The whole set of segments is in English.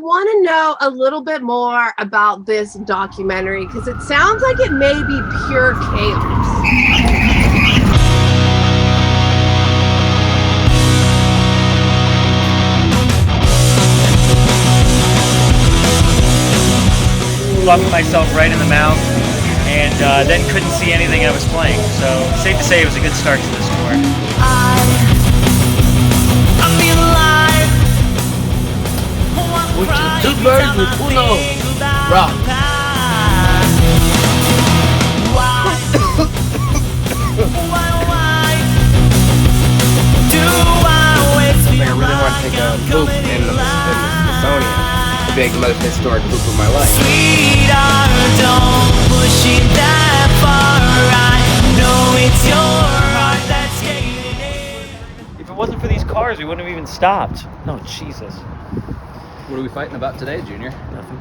want to know a little bit more about this documentary because it sounds like it may be pure chaos. Bumped myself right in the mouth, and then couldn't see anything I was playing. So safe to say it was a good start to this tour. I feel alive. Which is two birds with uno rock. I really want to take a poop in the Smithsonian. Big, most historic poop of my life. Sweetheart, don't push it that far. I know it's your heart that's skating in. If it wasn't for these cars, we wouldn't have even stopped. No, Jesus. What are we fighting about today, Junior? Nothing.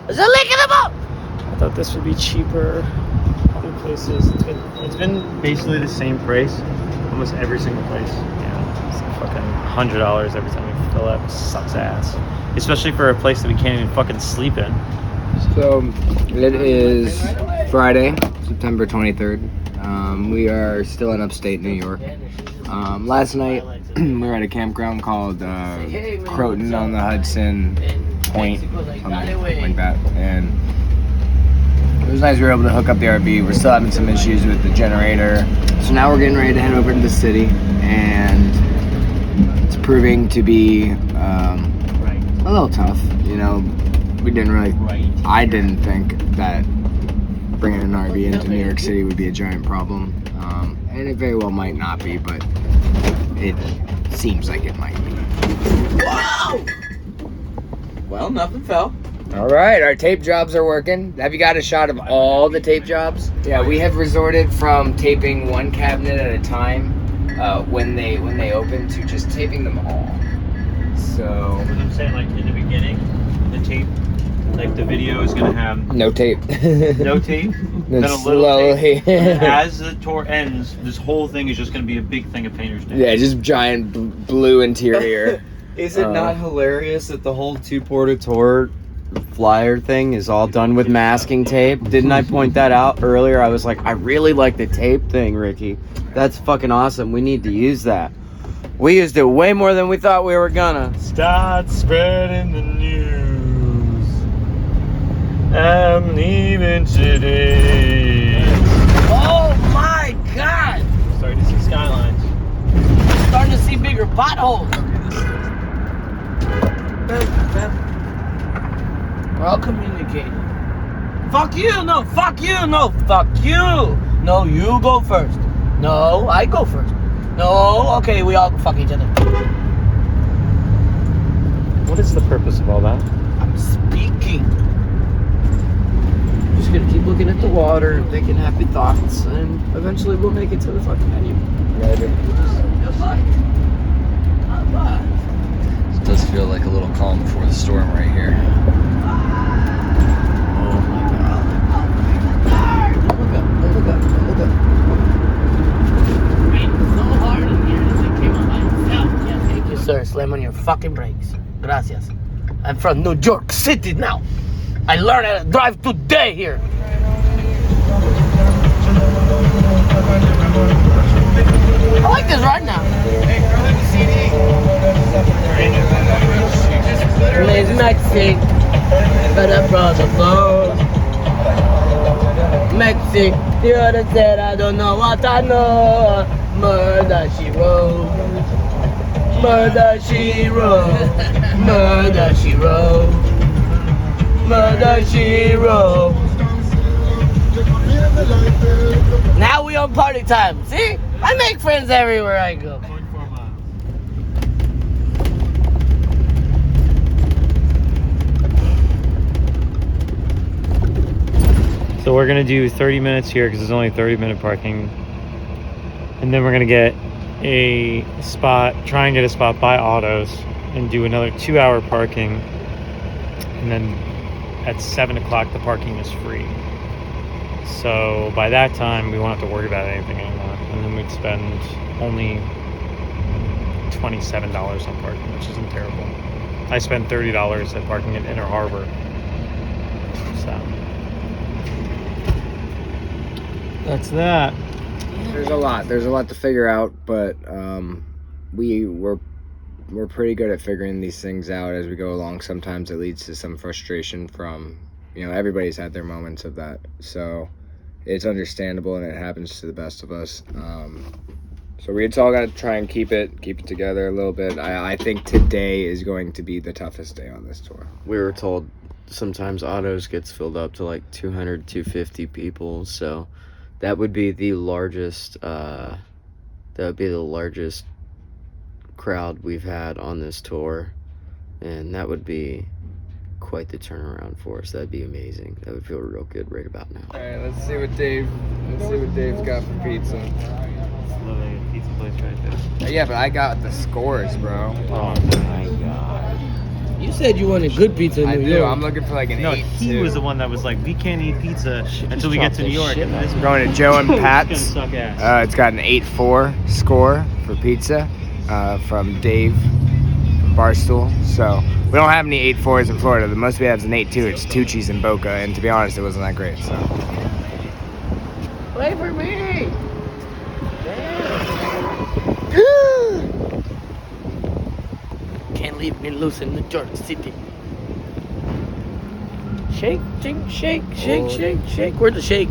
There's a leak in the boat! I thought this would be cheaper. Other places, it's been basically the same price, almost every single place. Yeah, it's like fucking $100 every time we fill up. Sucks ass, especially for a place that we can't even fucking sleep in. So it is Friday, September 23rd. We are still in upstate New York. Last night we were at a campground called Croton on the Hudson Point, something like that, and it was nice we were able to hook up the RV. We're still having some issues with the generator, so now we're getting ready to head over to the city, and it's proving to be a little tough. You know, I didn't think that bringing an RV into New York City would be a giant problem, and it very well might not be, but it seems like it might be. Wow! Well, nothing fell. All right, our tape jobs are working. Have you got a shot of all the tape jobs? Yeah, we have resorted from taping one cabinet at a time when they open to just taping them all. So What I'm saying, like in the beginning, the tape, like the video is gonna have no tape. no tape, Then then a little slowly. tape. And as the tour ends, this whole thing is just gonna be a big thing of painter's tape. Yeah, just giant blue interior. Is it not hilarious that the whole two-porter tour flyer thing is all done with masking tape? Didn't I point that out earlier? I was like, I really like the tape thing, Ricky. That's fucking awesome. We need to use that. We used it way more than we thought we were gonna. Start spreading the news. I'm leaving today. Oh my god! Starting to see skylines. Starting to see bigger potholes. We're all communicating. Fuck you, no, fuck you, no, fuck you. No, you go first. No, I go first. No, okay, we all fuck each other. What is the purpose of all that? I'm speaking. Just gonna keep looking at the water and thinking happy thoughts, and eventually we'll make it to the fucking venue. Later. Goodbye. Goodbye. It does feel like a little calm before the storm right here. Oh my god. Look up, look up, look up. Raining so hard in here that it came on by itself. Yeah, thank you, sir. Slam on your fucking brakes. Gracias. I'm from New York City now. I learned how to drive today here. I like this right now. Hey, throw in the CD. Lazy Mexi, but I brought the flow. Mexi, you oughta said I don't know what I know. Murder she wrote. Murder she wrote. Murder she wrote. Murder she wrote. Now we on party time. See? I make friends everywhere I go. So we're gonna do 30 minutes here because there's only 30-minute parking, and then we're gonna get a spot, try and get a spot by autos, and do another 2-hour parking, and then at 7 o'clock the parking is free. So by that time we won't have to worry about anything anymore, and then we'd spend only $27 on parking, which isn't terrible. I spent $30 at parking at Inner Harbor. So that's that. There's a lot to figure out, but we're pretty good at figuring these things out as we go along. Sometimes it leads to some frustration from, everybody's had their moments of that, so it's understandable and it happens to the best of us. So we all got to try and keep it together a little bit. I think today is going to be the toughest day on this tour. We were told sometimes autos gets filled up to like 200, 250 people, so that would be the largest crowd we've had on this tour, and that would be quite the turnaround for us. That'd be amazing. That would feel real good right about now. All right, let's see what Dave's got for pizza. Literally a pizza place right there. Yeah, but I got the scores, bro. Oh my god. You said you wanted good pizza in I New do. York. I'm looking for like an No, 8. he was the one that was like, we can't eat pizza until we get to New York. And this Going to Joe and Pat's. It's gonna suck ass. It's got an 8.4 score for pizza from Dave from Barstool. So we don't have any 8.4s in Florida. The most we have is an 8.2. It's Tucci's and Boca, and to be honest, it wasn't that great. So Wait for me. Can't leave me loose in New York City. Shake, shake, shake, shake, shake, shake. Where's the shake?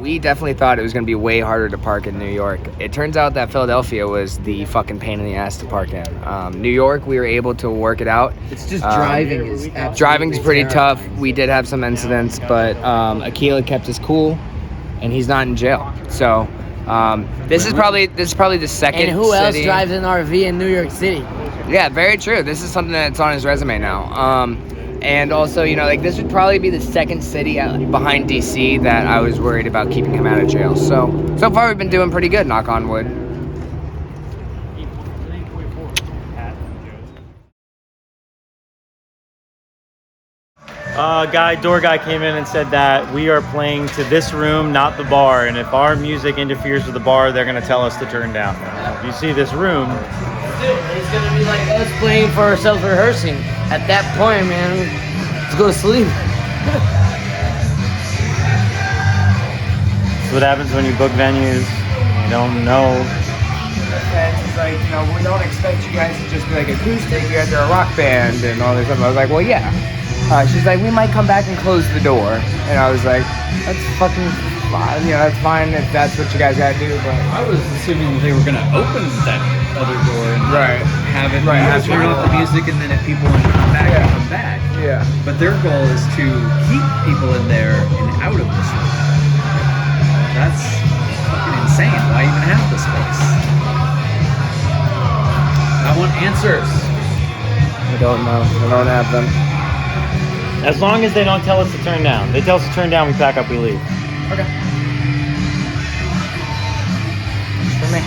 we definitely thought it was going to be way harder to park in New York. It turns out that Philadelphia was the fucking pain in the ass to park in. New York, we were able to work it out. It's just driving is absolutely Driving's pretty terrible. tough. We did have some incidents, but Aquila kept us cool, and he's not in jail. So this is probably the second. And who else city. drives an RV in New York City? Yeah, very true. This is something that's on his resume now. And also, this would probably be the second city behind DC that I was worried about keeping him out of jail. So far we've been doing pretty good, knock on wood. Door guy came in and said that we are playing to this room, not the bar, and if our music interferes with the bar, they're gonna tell us to turn down. If you see this room, It's gonna be like us playing for ourselves, rehearsing. At that point, man, let's go to sleep. that's what happens when you book venues. You don't know. And she's like, we don't expect you guys to just be like acoustic. You guys are a rock band and all this stuff. I was like, well, yeah. She's like, we might come back and close the door. And I was like, that's fucking fine. That's fine if that's what you guys gotta do. But I was assuming they were gonna open that other door and have it turn off the music, and then if people want to come back, come back. Yeah. But their goal is to keep people in there and out of this room. That's fucking insane. Why even have this place? I want answers. I don't know. I don't have them. As long as they don't tell us to turn down. They tell us to turn down, we pack up, we leave. Okay. For me.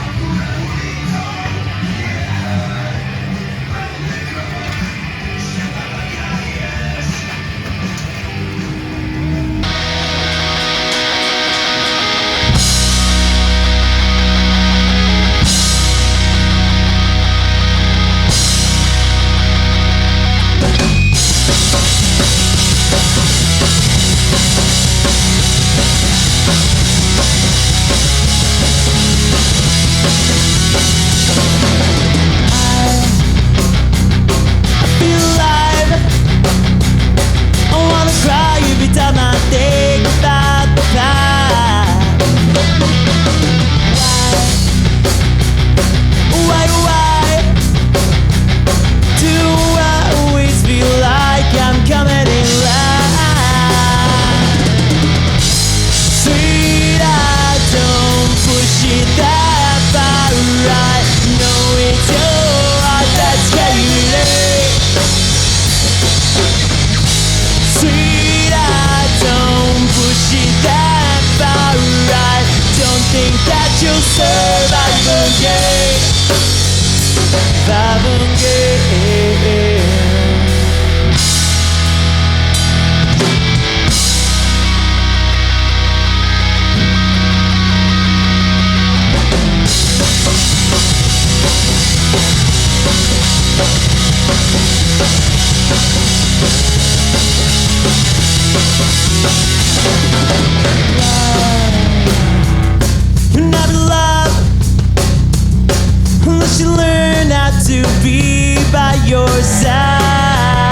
should learn how to be by your side.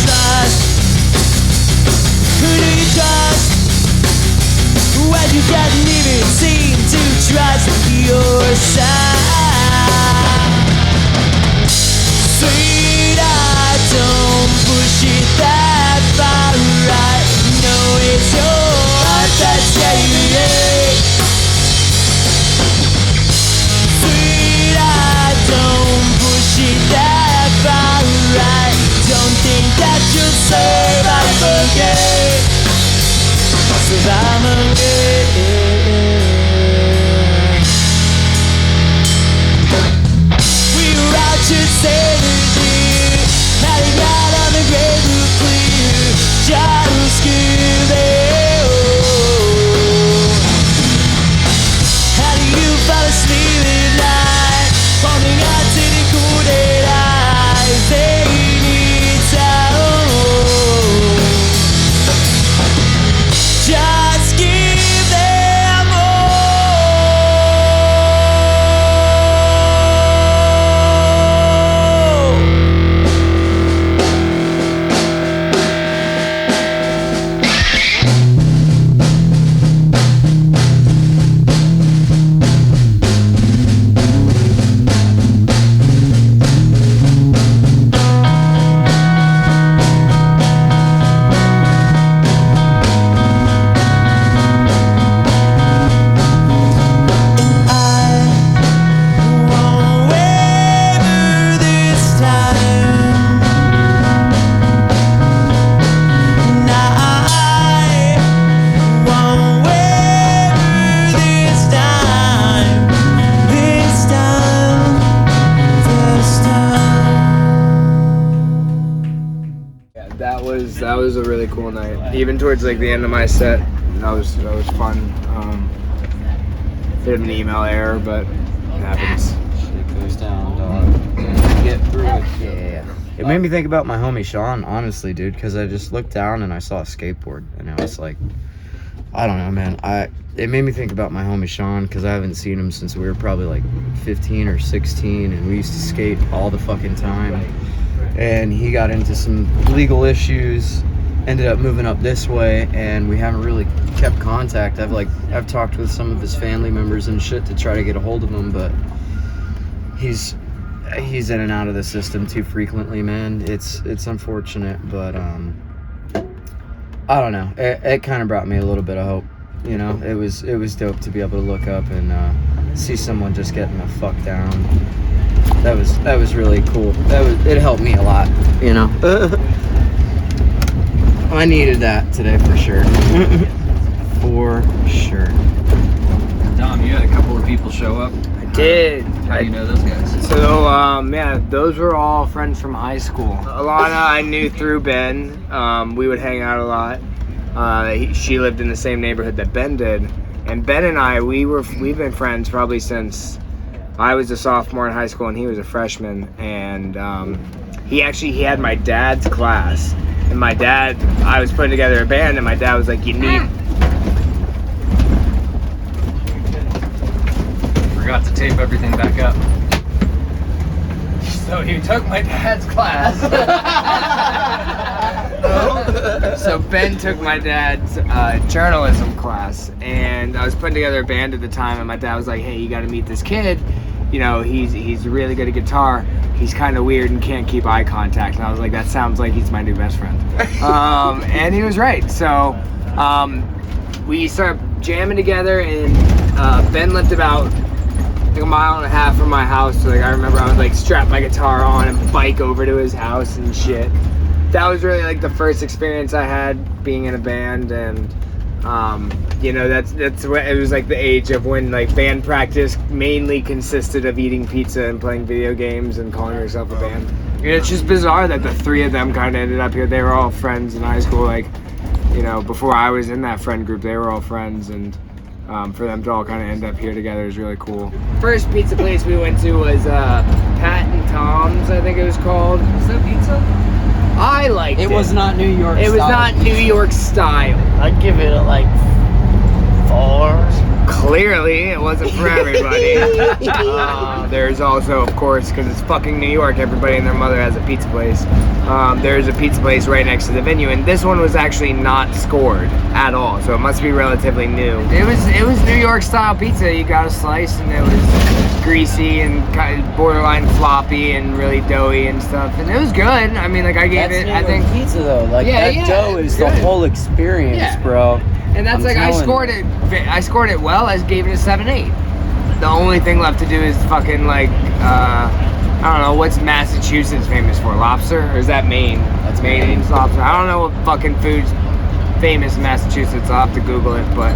Trust. Who do you trust when you can't even seem to trust your side? Sweet, I don't push it that far. I know it's your heart that's scared. Sweet, I don't push it that far. I don't think that you'll survive again. Survive again. We were out just sailors here, hiding out on the great blue clear, Jaroscuve. How do you fall asleep at night, holding on to the cool dead eyes? They need sound. Just give them That was a really cool night. Even towards like the end of my set, that was fun. Bit of an email error, but it happens. Shit goes down, dog. Get through it. Yeah. It made me think about my homie Sean, honestly, dude, because I just looked down and I saw a skateboard, and I was like, I don't know, man. It made me think about my homie Sean, because I haven't seen him since we were probably like 15 or 16, and we used to skate all the fucking time. And he got into some legal issues, ended up moving up this way, and we haven't really kept contact. I've talked with some of his family members and shit to try to get a hold of him, but he's in and out of the system too frequently, man. It's unfortunate, but I don't know. It kind of brought me a little bit of hope. You know, it was dope to be able to look up and see someone just getting the fuck down. That was really cool. It helped me a lot, you know. I needed that today for sure. For sure. Dom, you had a couple of people show up. I did. How do you know those guys? So, yeah, those were all friends from high school. Alana I knew through Ben. We would hang out a lot. She lived in the same neighborhood that Ben did. And Ben and I, we've been friends probably since I was a sophomore in high school and he was a freshman. And he had my dad's class. And my dad, I was putting together a band, and my dad was like, you need... Forgot to tape everything back up. So he took my dad's class. So Ben took my dad's journalism class, and I was putting together a band at the time, and my dad was like, hey, you gotta meet this kid. You know, he's really good at guitar. He's kind of weird and can't keep eye contact. And I was like, that sounds like he's my new best friend. And he was right. So we started jamming together, and Ben lived about like a mile and a half from my house. So like I remember I would like strap my guitar on and bike over to his house and shit. That was really like the first experience I had being in a band, and you know, that's what it was like, the age of when like band practice mainly consisted of eating pizza and playing video games and calling yourself a band. And it's just bizarre that the three of them kind of ended up here. They were all friends in high school, like, you know, before I was in that friend group, they were all friends, and for them to all kind of end up here together is really cool. First pizza place we went to was Pat and Tom's, I think it was called. Is that pizza? I liked it. It was not New York style. It was not New York style. I'd give it a like 4. Clearly, it wasn't for everybody. There's also, of course, because it's fucking New York, everybody and their mother has a pizza place. There's a pizza place right next to the venue, and this one was actually not scored at all, so it must be relatively new. It was New York style pizza. You got a slice, and it was greasy and kind of borderline floppy and really doughy and stuff, and it was good. I mean, like I gave That's it. New I think York pizza though. Like that dough is the whole experience, Yeah. bro. And that's I'm like I scored telling it. I scored it well. I gave it a 7-8. The only thing left to do is fucking like I don't know what's Massachusetts famous for, lobster, or is that Maine? That's Maine's lobster. I don't know what fucking food's famous in Massachusetts. I'll have to Google it, but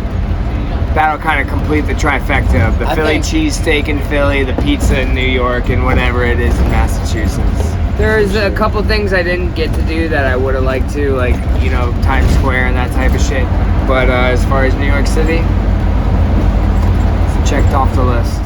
that'll kind of complete the trifecta of the Philly cheesesteak in Philly, the pizza in New York, and whatever it is in Massachusetts. There's a couple things I didn't get to do that I would have liked to, like, you know, Times Square and that type of shit. But as far as New York City, it's checked off the list.